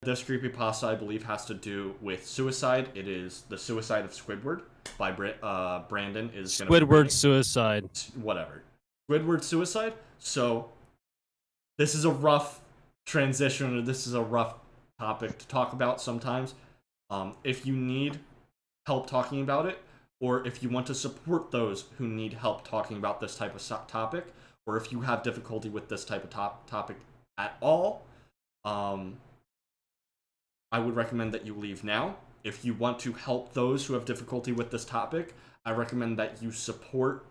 this creepypasta, I believe, has to do with suicide. It is The Suicide of Squidward by Brandon is going to be Squidward suicide. whatever. Squidward suicide. So this is a rough transition, or this is a rough topic to talk about sometimes. If you need help talking about it, or if you want to support those who need help talking about this type of topic, or if you have difficulty with this type of topic at all, I would recommend that you leave now. If you want to help those who have difficulty with this topic, I recommend that you support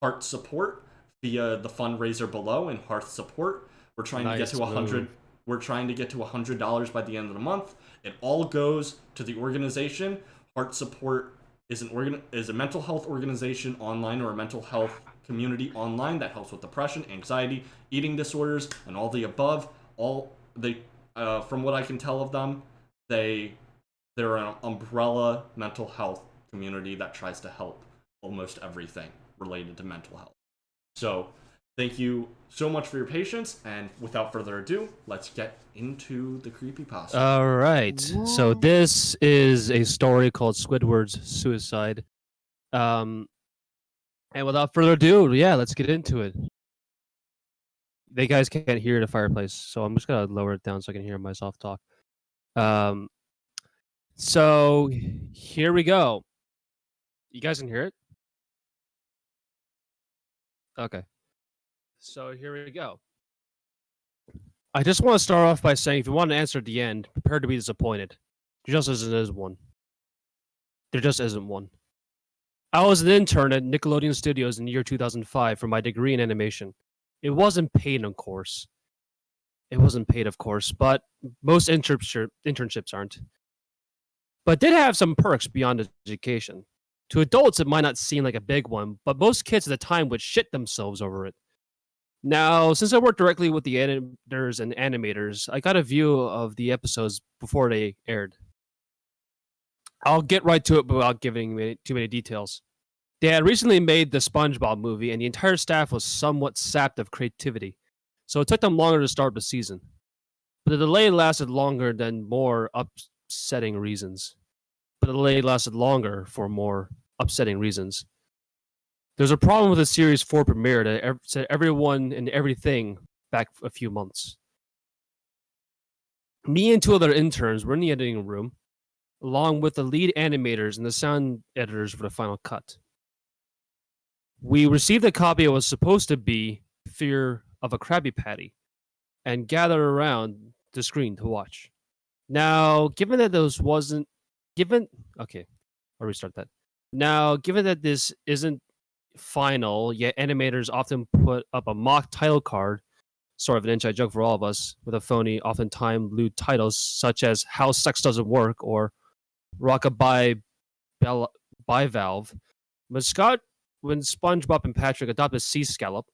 Heart Support via the fundraiser below in Hearth Support. We're trying to get to 100. We're trying to get to $100 by the end of the month. It all goes to the organization. Heart Support is a mental health organization online, or a mental health community online that helps with depression, anxiety, eating disorders, and all the above. From what I can tell of them, they're an umbrella mental health community that tries to help almost everything related to mental health. So thank you so much for your patience, and without further ado, let's get into the creepypasta. All right. So this is a story called Squidward's Suicide. And without further ado, yeah, let's get into it. They guys can't hear the fireplace, so I'm just gonna lower it down so I can hear myself talk. So here we go. You guys can hear it? Okay. So here we go. I just want to start off by saying, if you want an answer at the end, prepare to be disappointed. There just isn't one. There just isn't one. I was an intern at Nickelodeon Studios in the year 2005 for my degree in animation. It wasn't paid, of course. But most internships aren't. But did have some perks beyond education. To adults, it might not seem like a big one, but most kids at the time would shit themselves over it. Now, since I worked directly with the editors and animators, I got a view of the episodes before they aired. I'll get right to it without giving too many details. They had recently made the SpongeBob movie, and the entire staff was somewhat sapped of creativity, so it took them longer to start the season. But the delay lasted longer for more upsetting reasons. There's a problem with the series 4 premiere that set everyone and everything back a few months. Me and 2 other interns were in the editing room, along with the lead animators and the sound editors for the final cut. We received a copy of what was supposed to be Fear of a Krabby Patty and gathered around the screen to watch. Now, given that this isn't final, yet animators often put up a mock title card, sort of an inside joke for all of us, with a phony, oftentimes lewd titles such as How Sex Doesn't Work or Rockabye Bivalve. When SpongeBob and Patrick adopted Sea Scallop,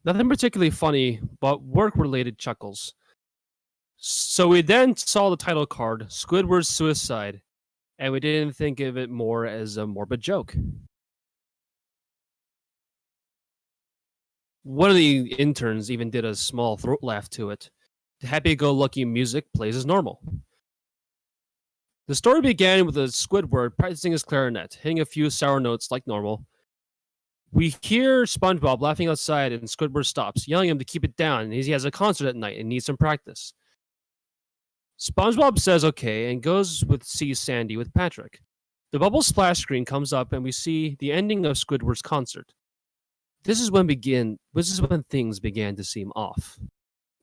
nothing particularly funny, but work-related chuckles. So we then saw the title card, Squidward's Suicide, and we didn't think of it more as a morbid joke. One of the interns even did a small throat laugh to it. The happy-go-lucky music plays as normal. The story began with a Squidward practicing his clarinet, hitting a few sour notes like normal. We hear SpongeBob laughing outside, and Squidward stops, yelling at him to keep it down. He has a concert at night and needs some practice. SpongeBob says okay and goes with see Sandy with Patrick. The bubble splash screen comes up, and we see the ending of Squidward's concert. This is when things began to seem off.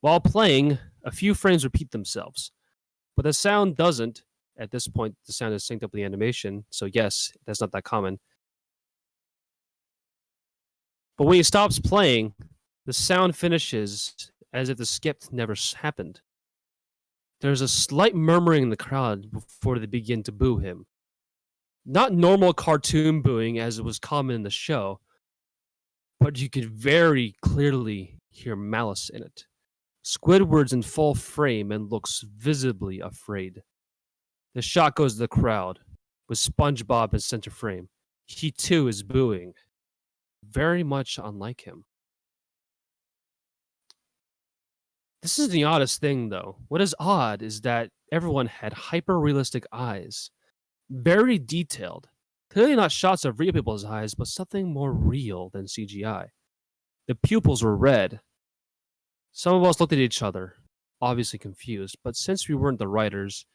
While playing, a few frames repeat themselves, but the sound doesn't. At this point, the sound is synced up with the animation, so yes, that's not that common. But when he stops playing, the sound finishes as if the skip never happened. There's a slight murmuring in the crowd before they begin to boo him. Not normal cartoon booing as it was common in the show, but you could very clearly hear malice in it. Squidward's in full frame and looks visibly afraid. The shot goes to the crowd, with SpongeBob in center frame. He too is booing, very much unlike him. This is the oddest thing, though. What is odd is that everyone had hyper realistic eyes, very detailed. Clearly not shots of real people's eyes, but something more real than CGI. The pupils were red. Some of us looked at each other, obviously confused, but since we weren't the writers,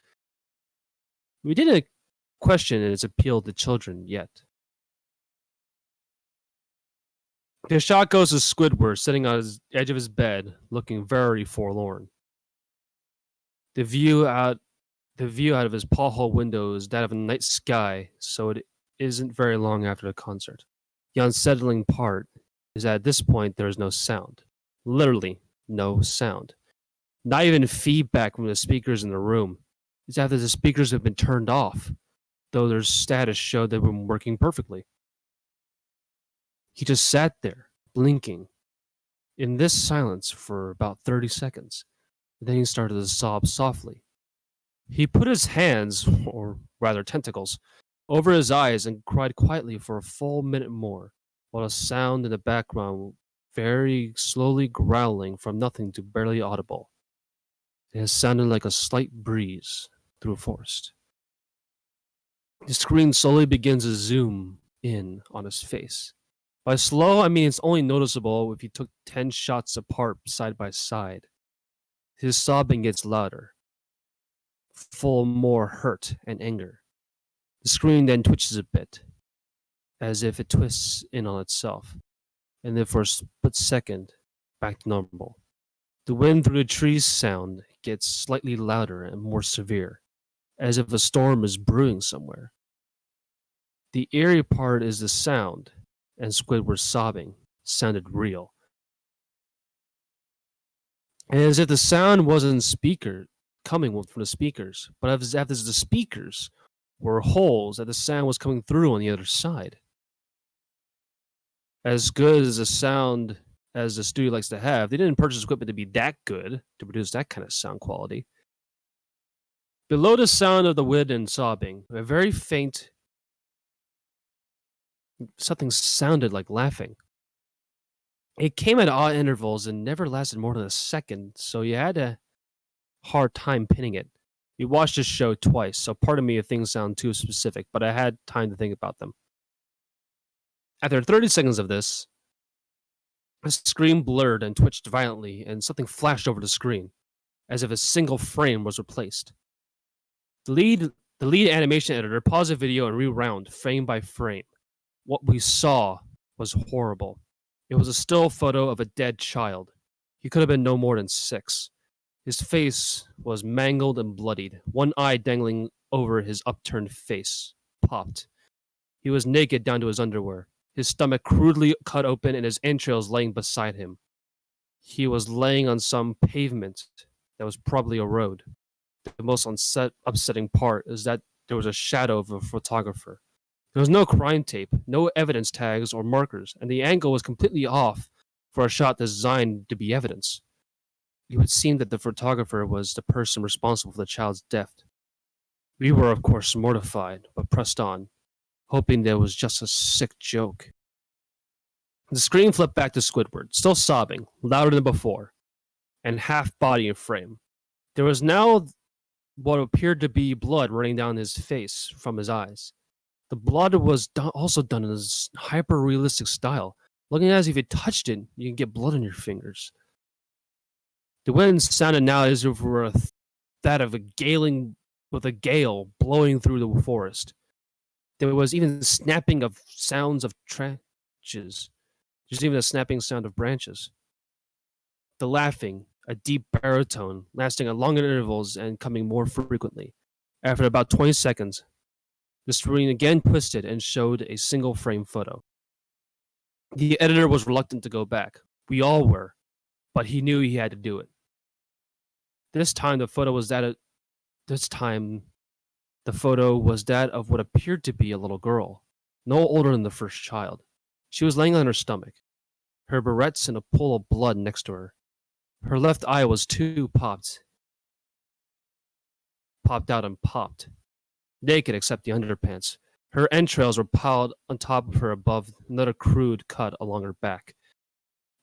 we didn't question its appeal to children yet. The shot goes to Squidward sitting on the edge of his bed, looking very forlorn. The view out the view out of his paw window is that of a night sky, so it isn't very long after the concert. The unsettling part is that at this point there is no sound. Literally no sound. Not even feedback from the speakers in the room. It's after the speakers have been turned off, though their status showed they've been working perfectly. He just sat there, blinking, in this silence for about 30 seconds. Then he started to sob softly. He put his hands, or rather tentacles, over his eyes and cried quietly for a full minute more, while a sound in the background very slowly growling from nothing to barely audible. It sounded like a slight breeze through a forest. The screen slowly begins to zoom in on his face. By slow, I mean it's only noticeable if you took 10 shots apart side by side. His sobbing gets louder, full of more hurt and anger. The screen then twitches a bit, as if it twists in on itself, and then for a split second, back to normal. The wind through the trees sound gets slightly louder and more severe, as if a storm is brewing somewhere. The eerie part is the sound, and Squidward's sobbing sounded real. And as if the sound wasn't coming from the speakers, but as if the speakers were holes that the sound was coming through on the other side. As good as a sound as the studio likes to have, they didn't purchase equipment to be that good to produce that kind of sound quality. Below the sound of the wind and sobbing, a very faint something sounded like laughing. It came at odd intervals and never lasted more than a second, so you had a hard time pinning it. We watched this show twice, so pardon me if things sound too specific, but I had time to think about them. After 30 seconds of this, the screen blurred and twitched violently, and something flashed over the screen, as if a single frame was replaced. The lead animation editor paused the video and rewound frame by frame. What we saw was horrible. It was a still photo of a dead child. He could have been no more than 6. His face was mangled and bloodied, one eye dangling over his upturned face, popped. He was naked down to his underwear, his stomach crudely cut open and his entrails laying beside him. He was laying on some pavement that was probably a road. The most upsetting part is that there was a shadow of a photographer. There was no crime tape, no evidence tags or markers, and the angle was completely off for a shot designed to be evidence. It would seem that the photographer was the person responsible for the child's death. We were, of course, mortified, but pressed on, hoping that it was just a sick joke. The screen flipped back to Squidward, still sobbing, louder than before, and half body in frame. There was now what appeared to be blood running down his face from his eyes. The blood was also done in this hyper-realistic style, looking as if you touched it, you can get blood on your fingers. The wind sounded now as if it were that of a gale blowing through the forest. There was even snapping of sounds of branches. There's even a snapping sound of branches. The laughing, a deep baritone, lasting at longer intervals and coming more frequently. After about 20 seconds, the screen again twisted and showed a single frame photo. The editor was reluctant to go back. We all were, but he knew he had to do it. This time the photo was that of what appeared to be a little girl, no older than the first child. She was laying on her stomach, her barrettes in a pool of blood next to her. Her left eye was too popped out and popped, naked except the underpants. Her entrails were piled on top of her above another crude cut along her back.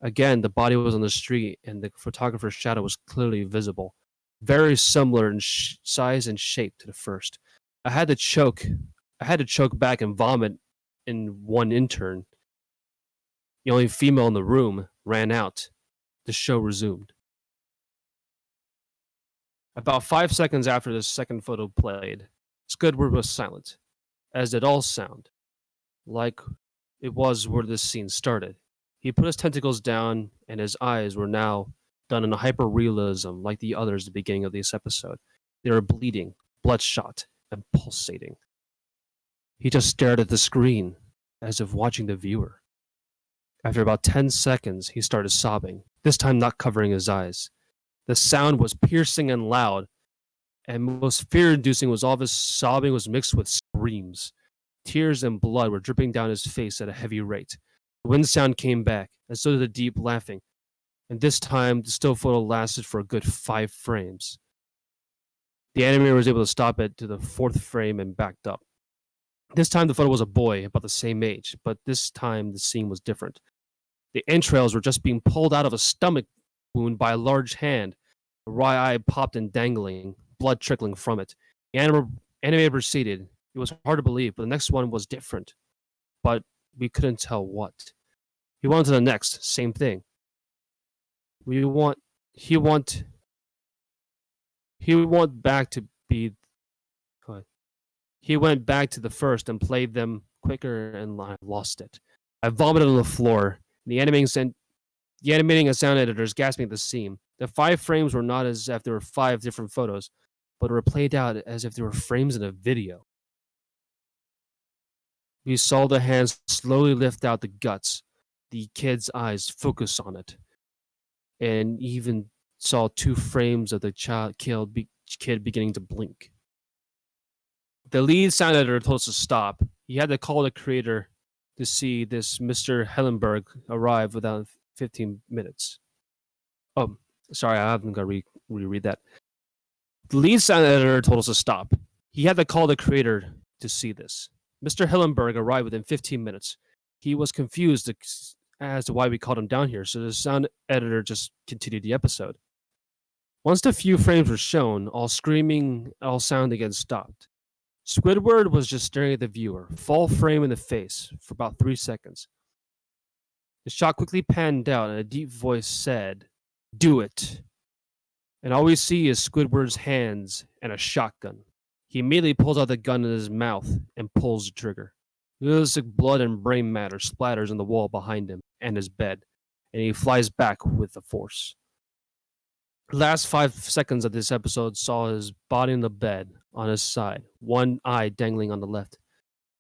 Again, the body was on the street, and the photographer's shadow was clearly visible, very similar in size and shape to the first. I had to choke. I had to choke back and vomit in one intern. The only female in the room ran out. The show resumed. About 5 seconds after the second photo played, Squidward was silent, as did all sound, like it was where this scene started. He put his tentacles down, and his eyes were now done in a hyper realism like the others at the beginning of this episode. They were bleeding, bloodshot, and pulsating. He just stared at the screen, as if watching the viewer. After about 10 seconds, he started sobbing, this time not covering his eyes. The sound was piercing and loud, and most fear-inducing was all of his sobbing was mixed with screams. Tears and blood were dripping down his face at a heavy rate. The wind sound came back, and so did the deep laughing. And this time, the still photo lasted for a good 5 frames. The animator was able to stop it to the 4th frame and backed up. This time, the photo was a boy about the same age, but this time the scene was different. The entrails were just being pulled out of a stomach wound by a large hand. The right eye popped and dangling, blood trickling from it. The animator proceeded. It was hard to believe, but the next one was different. But we couldn't tell what. He went on to the next, same thing. He want back to be. He went back to the first and played them quicker, and I lost it. I vomited on the floor. The animating and sound editors gasping at the seam. The 5 frames were not as if there were 5 different photos, but were played out as if they were frames in a video. We saw the hands slowly lift out the guts, the kid's eyes focus on it, and even saw 2 frames of the kid beginning to blink. The lead sound editor told us to stop. He had to call the creator to see this Mr. Hellenberg arrive within 15 minutes. Oh, sorry, I'm going to reread that. The lead sound editor told us to stop. He had to call the creator to see this. Mr. Hillenberg arrived within 15 minutes. He was confused as to why we called him down here, so the sound editor just continued the episode. Once the few frames were shown, all screaming, all sound again stopped. Squidward was just staring at the viewer, full frame in the face, for about 3 seconds. The shot quickly panned out, and a deep voice said, "Do it." And all we see is Squidward's hands and a shotgun. He immediately pulls out the gun in his mouth and pulls the trigger. Realistic blood and brain matter splatters on the wall behind him and his bed, and he flies back with the force. The last 5 seconds of this episode saw his body in the bed on his side, one eye dangling on the left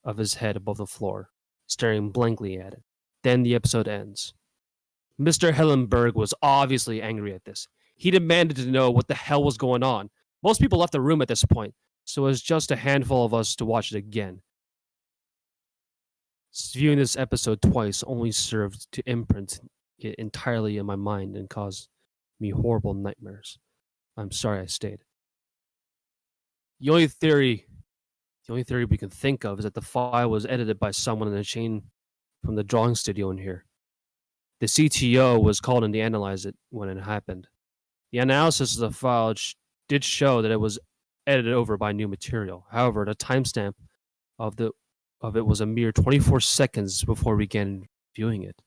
of his head above the floor, staring blankly at it. Then the episode ends. Mr. Hellenberg was obviously angry at this. He demanded to know what the hell was going on. Most people left the room at this point, so it was just a handful of us to watch it again. Viewing this episode twice only served to imprint it entirely in my mind and cause me horrible nightmares. I'm sorry I stayed. The only theory we can think of is that the file was edited by someone in the chain from the drawing studio in here. The CTO was called in to analyze it when it happened. The analysis of the file did show that it was edited over by new material. However, the timestamp of it was a mere 24 seconds before we began viewing it.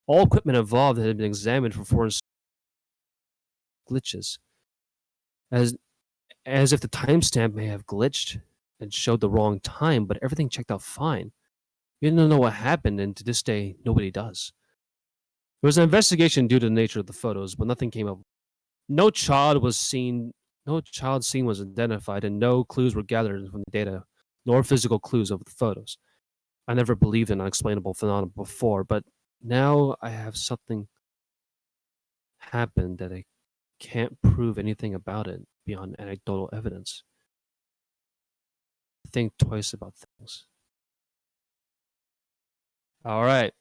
All equipment involved had been examined for foreign glitches, as if the timestamp may have glitched and showed the wrong time, but everything checked out fine. We didn't know what happened, and to this day, nobody does. There was an investigation due to the nature of the photos, but nothing came up. No child scene was identified, and no clues were gathered from the data, nor physical clues of the photos. I never believed in unexplainable phenomena before, but now I have something happen that I can't prove anything about it beyond anecdotal evidence. Think twice about things. All right.